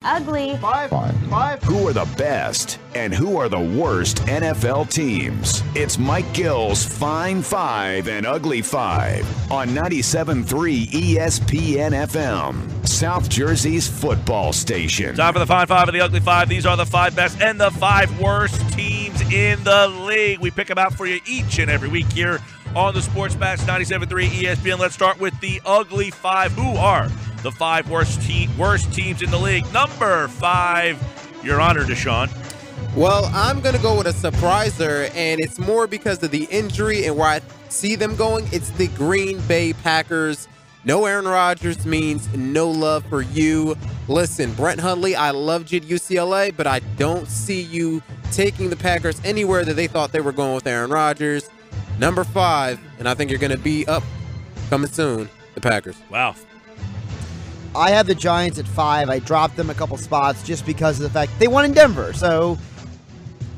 Ugly. Five. Who are the best and who are the worst NFL teams? It's Mike Gill's Fine Five and Ugly Five on 97.3 ESPN FM, South Jersey's football station. Time for the Fine Five and the Ugly Five. These are the 5 best and the 5 worst teams in the league. We pick them out for you each and every week here on the Sports Bash 97.3 ESPN. Let's start with the Ugly Five. Who are the 5 worst teams in the league? Number 5, your honor, Dashawn. Well, I'm going to go with a surpriser, and it's more because of the injury and where I see them going. It's the Green Bay Packers. No Aaron Rodgers means no love for you. Listen, Brett Hundley, I loved you at UCLA, but I don't see you taking the Packers anywhere that they thought they were going with Aaron Rodgers. Number 5, and I think you're going to be up coming soon, the Packers. Wow. I have the Giants at 5. I dropped them a couple spots just because of the fact they won in Denver. So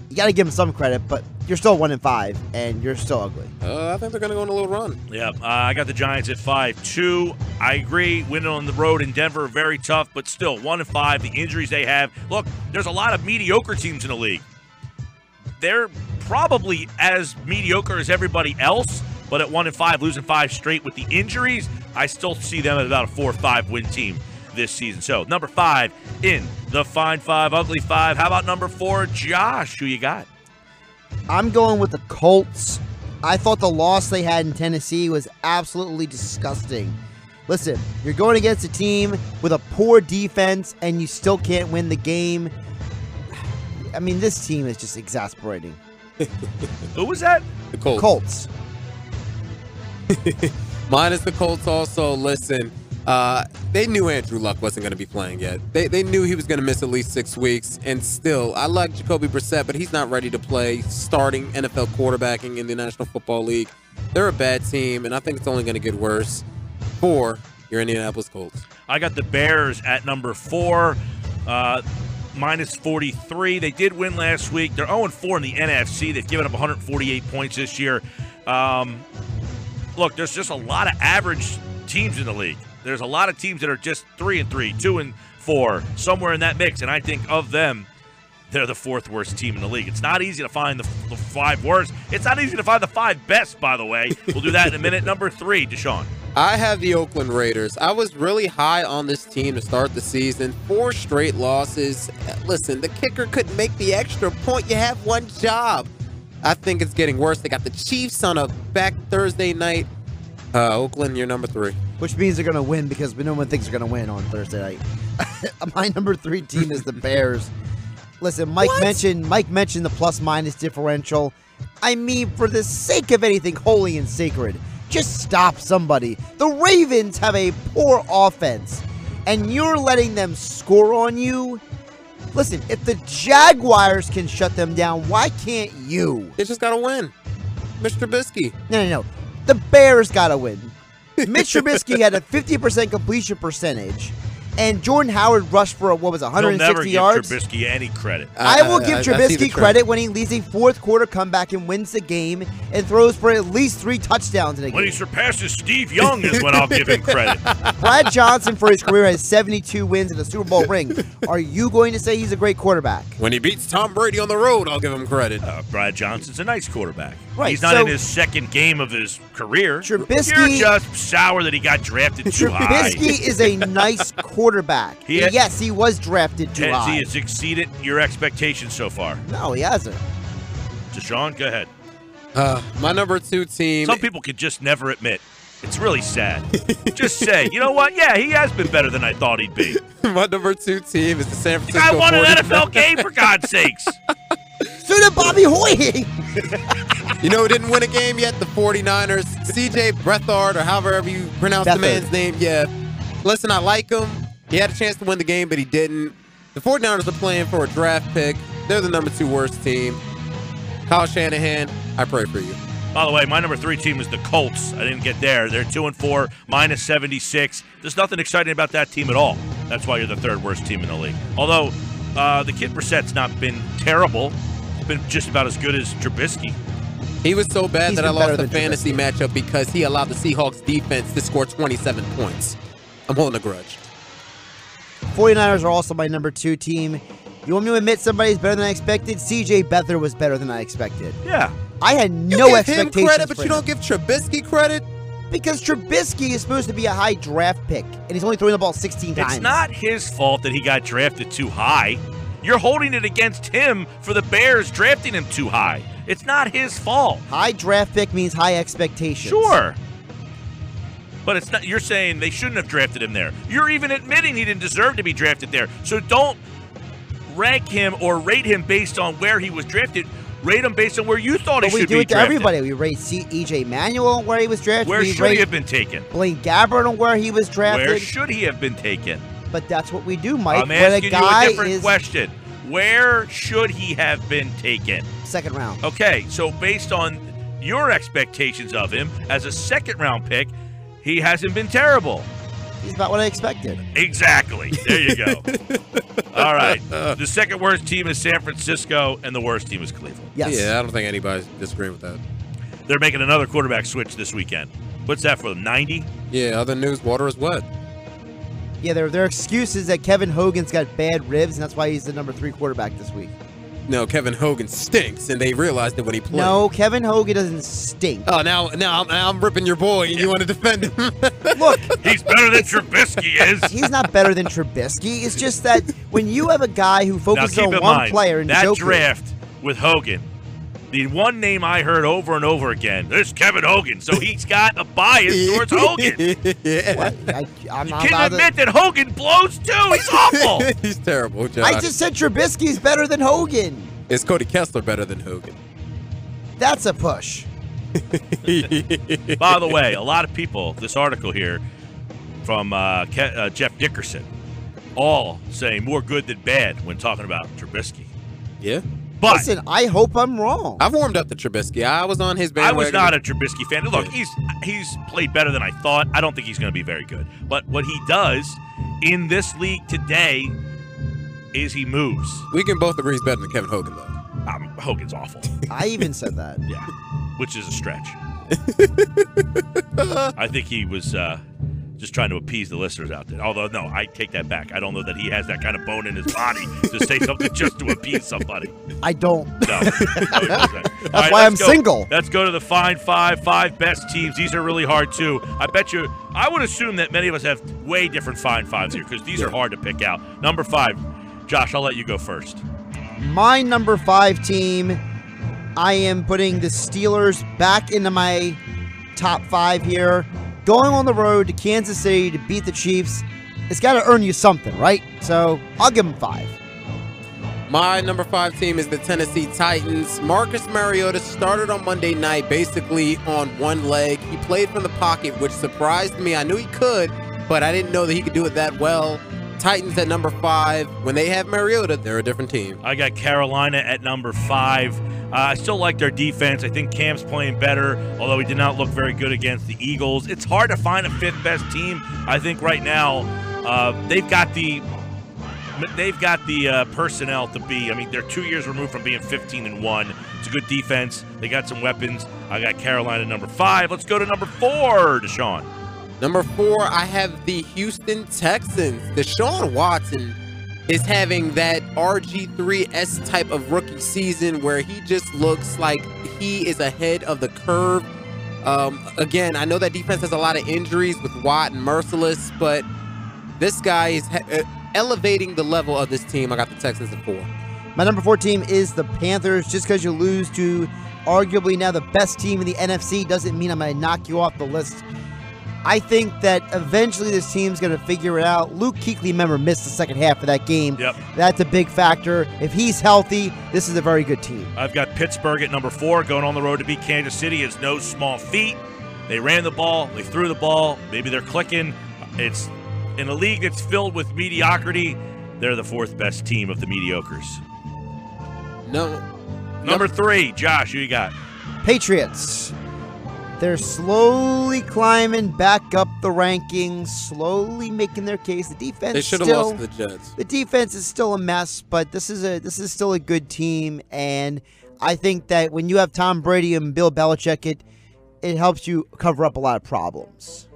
you got to give them some credit, but you're still 1-5, and you're still ugly. I think they're going to go on a little run. Yeah, I got the Giants at 5-2. I agree. Winning on the road in Denver, very tough, but still 1-5. The injuries they have. Look, there's a lot of mediocre teams in the league. They're probably as mediocre as everybody else, but at 1-5, losing 5 straight with the injuries, I still see them at about a 4-5 win team this season. So, number 5 in the Fine 5, Ugly 5. How about number 4, Josh? Who you got? I'm going with the Colts. I thought the loss they had in Tennessee was absolutely disgusting. Listen, you're going against a team with a poor defense, and you still can't win the game. I mean, this team is just exasperating. Who was that? The Colts. Colts. Mine is the Colts also. Listen, they knew Andrew Luck wasn't going to be playing yet. They knew he was going to miss at least 6 weeks, and still, I like Jacoby Brissett, but he's not ready to play starting NFL quarterbacking in the National Football League. They're a bad team, and I think it's only going to get worse for your Indianapolis Colts. I got the Bears at number 4, minus 43. They did win last week. They're 0-4 in the NFC. They've given up 148 points this year. Look, there's just a lot of average teams in the league. There's a lot of teams that are just 3-3, 2-4, somewhere in that mix. And I think of them, they're the 4th worst team in the league. It's not easy to find the 5 worst. It's not easy to find the 5 best, by the way. We'll do that in a minute. Number 3, Dashawn. I have the Oakland Raiders. I was really high on this team to start the season. 4 straight losses. Listen, the kicker couldn't make the extra point. You have one job. I think it's getting worse. They got the Chiefs on a back Thursday night. Oakland, you're number 3. Which means they're going to win because no one thinks they're going to win on Thursday night. My number 3 team is the Bears. Listen, Mike mentioned the plus-minus differential. I mean, for the sake of anything holy and sacred, just stop somebody. The Ravens have a poor offense, and you're letting them score on you. Listen, if the Jaguars can shut them down, why can't you? They just got to win. Mr. Trubisky. No. The Bears got to win. Mitch Trubisky had a 50% completion percentage, and Jordan Howard rushed for, 160 yards? You'll never give Trubisky any credit. I will give Trubisky credit when he leads a 4th quarter comeback and wins the game and throws for at least 3 touchdowns in a game. When he surpasses Steve Young is when I'll give him credit. Brad Johnson, for his career, has 72 wins and a Super Bowl ring. Are you going to say he's a great quarterback? When he beats Tom Brady on the road, I'll give him credit. Brad Johnson's a nice quarterback. Right, he's not in his 2nd game of his career. Trubisky, You're just sour that he got drafted too high. Trubisky is a nice quarterback. Yes, he was drafted too high. He has exceeded your expectations so far. No, he hasn't. Dashawn, go ahead. My number 2 team. Some people could just never admit. It's really sad. Just say, you know what? Yeah, he has been better than I thought he'd be. My number 2 team is the San Francisco 49ers. The guy won an NFL game, for God's sakes. So did Bobby Hoye. You know who didn't win a game yet? The 49ers. C.J. Beathard, or however you pronounce the man's name. Yeah. Listen, I like him. He had a chance to win the game, but he didn't. The 49ers are playing for a draft pick. They're the number 2 worst team. Kyle Shanahan, I pray for you. By the way, my number 3 team is the Colts. I didn't get there. They're 2-4, minus 76. There's nothing exciting about that team at all. That's why you're the 3rd worst team in the league. Although the kid Brissett's not been terrible. He's been just about as good as Trubisky. He was so bad that I lost the fantasy matchup because he allowed the Seahawks defense to score 27 points. I'm holding a grudge. 49ers are also my number 2 team. You want me to admit somebody's better than I expected? C.J. Beathard was better than I expected. Yeah. I had You no give expectations him credit, but for you him. don't give Trubisky credit? Because Trubisky is supposed to be a high draft pick, and he's only throwing the ball 16 times. It's not his fault that he got drafted too high. You're holding it against him for the Bears drafting him too high. It's not his fault. High draft pick means high expectations. Sure. But it's not. You're saying they shouldn't have drafted him there. You're even admitting he didn't deserve to be drafted there. So don't rank him or rate him based on where he was drafted. Rate him based on where you thought he should be drafted. We do it to everybody. We rate E.J. Manuel where he was drafted. Where should he have been taken? Blaine Gabbert on where he was drafted. Where should he have been taken? But that's what we do, Mike. I'm asking you a different question. Where should he have been taken? Second round. Okay, so based on your expectations of him as a second-round pick, he hasn't been terrible. He's about what I expected. Exactly. There you go. All right. The second worst team is San Francisco, and the worst team is Cleveland. Yes. Yeah, I don't think anybody's disagreeing with that. They're making another quarterback switch this weekend. What's that for them, 90? Yeah, other news, water is wet. Yeah, their excuse is that Kevin Hogan's got bad ribs, and that's why he's the number 3 quarterback this week. No, Kevin Hogan stinks, and they realized it when he played. No, Kevin Hogan doesn't stink. Oh, now I'm ripping your boy, and you want to defend him. Look. He's better than Trubisky is. He's not better than Trubisky. It's just that when you have a guy who focuses on one player and that Joker, draft with Hogan, the one name I heard over and over again, there's Kevin Hogan, so he's got a bias towards Hogan. Yeah. I'm You not can't allowed to- admit that Hogan blows too. He's awful. He's terrible, Josh. I just said Trubisky's better than Hogan. Is Cody Kessler better than Hogan? That's a push. By the way, a lot of people, this article here from Jeff Dickerson, all saying more good than bad when talking about Trubisky. Yeah. But Listen, I hope I'm wrong. I've warmed up to Trubisky. I was on his I bandwagon. was not a Trubisky fan. Look, he's played better than I thought. I don't think he's going to be very good. But what he does in this league today is he moves. We can both agree he's better than Kevin Hogan, though. Hogan's awful. I even said that. Yeah, which is a stretch. I think he was just trying to appease the listeners out there. Although, no, I take that back. I don't know that he has that kind of bone in his body to say something just to appease somebody. I don't. No. He doesn't. That's why I'm single. Let's go to the five best teams. These are really hard, too. I would assume that many of us have way different Fine Fives here because these are hard to pick out. Number 5, Josh, I'll let you go first. My number 5 team, I am putting the Steelers back into my top 5 here. Going on the road to Kansas City to beat the Chiefs, it's got to earn you something, right? So I'll give them 5. My number 5 team is the Tennessee Titans. Marcus Mariota started on Monday night basically on one leg. He played from the pocket, which surprised me. I knew he could, but I didn't know that he could do it that well. Titans at number 5. When they have Mariota, they're a different team. I got Carolina at number 5. I still like their defense. I think Cam's playing better, although he did not look very good against the Eagles. It's hard to find a 5th best team. I think right now they've got the personnel to be. I mean, they're 2 years removed from being 15-1. It's a good defense. They got some weapons. I got Carolina number 5. Let's go to number 4, Dashawn. Number 4, I have the Houston Texans. Deshaun Watson is having that RG3S type of rookie season where he just looks like he is ahead of the curve. Again, I know that defense has a lot of injuries with Watt and Merciless, but this guy is elevating the level of this team. I got the Texans at 4. My number 4 team is the Panthers. Just because you lose to arguably now the best team in the NFC doesn't mean I'm going to knock you off the list. I think that eventually this team's going to figure it out. Luke Kuechly, remember, missed the second half of that game. Yep. That's a big factor. If he's healthy, this is a very good team. I've got Pittsburgh at number 4, going on the road to beat Kansas City. It's no small feat. They ran the ball. They threw the ball. Maybe they're clicking. It's in a league that's filled with mediocrity. They're the 4th best team of the mediocres. Number 3, Josh, who you got? Patriots. They're slowly climbing back up the rankings, slowly making their case. The defense They should have lost to the Jets. The defense is still a mess, but this is still a good team, and I think that when you have Tom Brady and Bill Belichick, it helps you cover up a lot of problems.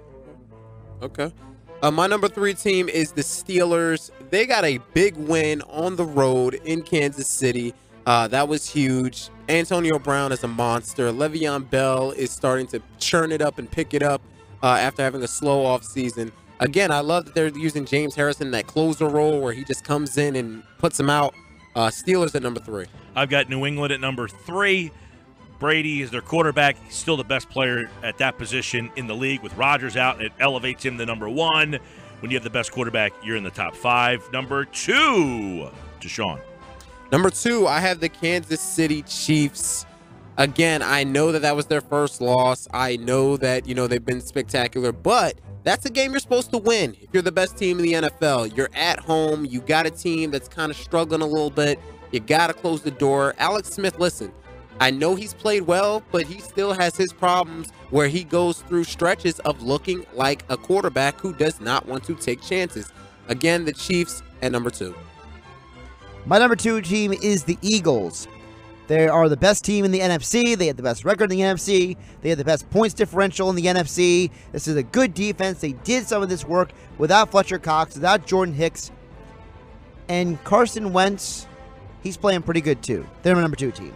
Okay. My number 3 team is the Steelers. They got a big win on the road in Kansas City. That was huge. Antonio Brown is a monster. Le'Veon Bell is starting to churn it up and pick it up after having a slow off season. Again, I love that they're using James Harrison in that closer role where he just comes in and puts them out. Steelers at number 3. I've got New England at number 3. Brady is their quarterback. He's still the best player at that position in the league. With Rodgers out, it elevates him to number 1. When you have the best quarterback, you're in the top 5. Number 2, Dashawn. Number 2, I have the Kansas City Chiefs. Again, I know that was their first loss. I know that, they've been spectacular, but that's a game you're supposed to win. If you're the best team in the NFL, you're at home. You got a team that's kind of struggling a little bit. You got to close the door. Alex Smith, listen, I know he's played well, but he still has his problems where he goes through stretches of looking like a quarterback who does not want to take chances. Again, the Chiefs at number 2. My number 2 team is the Eagles. They are the best team in the NFC. They have the best record in the NFC. They have the best points differential in the NFC. This is a good defense. They did some of this work without Fletcher Cox, without Jordan Hicks. And Carson Wentz, he's playing pretty good too. They're my number 2 team.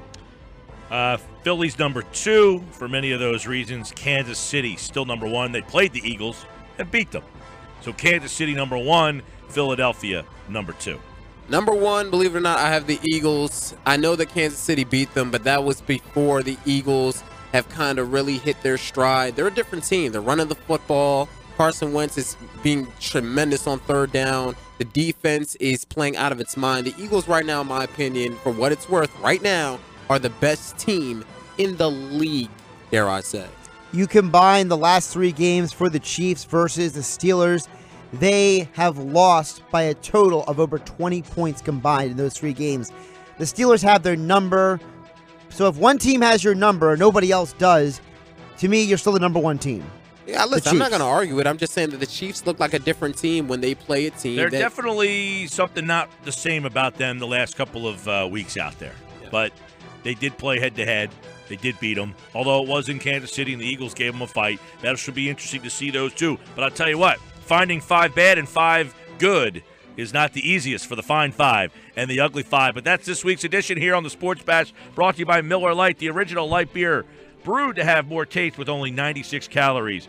Philly's number 2 for many of those reasons. Kansas City still number 1. They played the Eagles and beat them. So Kansas City number 1, Philadelphia number 2. Number 1, believe it or not, I have the Eagles. I know that Kansas City beat them, but that was before the Eagles have kind of really hit their stride. They're a different team. They're running the football. Carson Wentz is being tremendous on third down. The defense is playing out of its mind. The Eagles right now, in my opinion, for what it's worth, right now, are the best team in the league, dare I say. You combine the last 3 games for the Chiefs versus the Steelers, they have lost by a total of over 20 points combined in those 3 games. The Steelers have their number. So if one team has your number, nobody else does, to me, you're still the number 1 team. Yeah, listen, I'm not going to argue it. I'm just saying that the Chiefs look like a different team when they play a team. There's definitely something not the same about them the last couple of weeks out there. Yeah. But they did play head-to-head. They did beat them. Although it was in Kansas City and the Eagles gave them a fight. That should be interesting to see those two. But I'll tell you what, finding 5 bad and 5 good is not the easiest for the fine 5 and the ugly 5. But that's this week's edition here on the Sports Bash, brought to you by Miller Lite, the original light beer, brewed to have more taste with only 96 calories.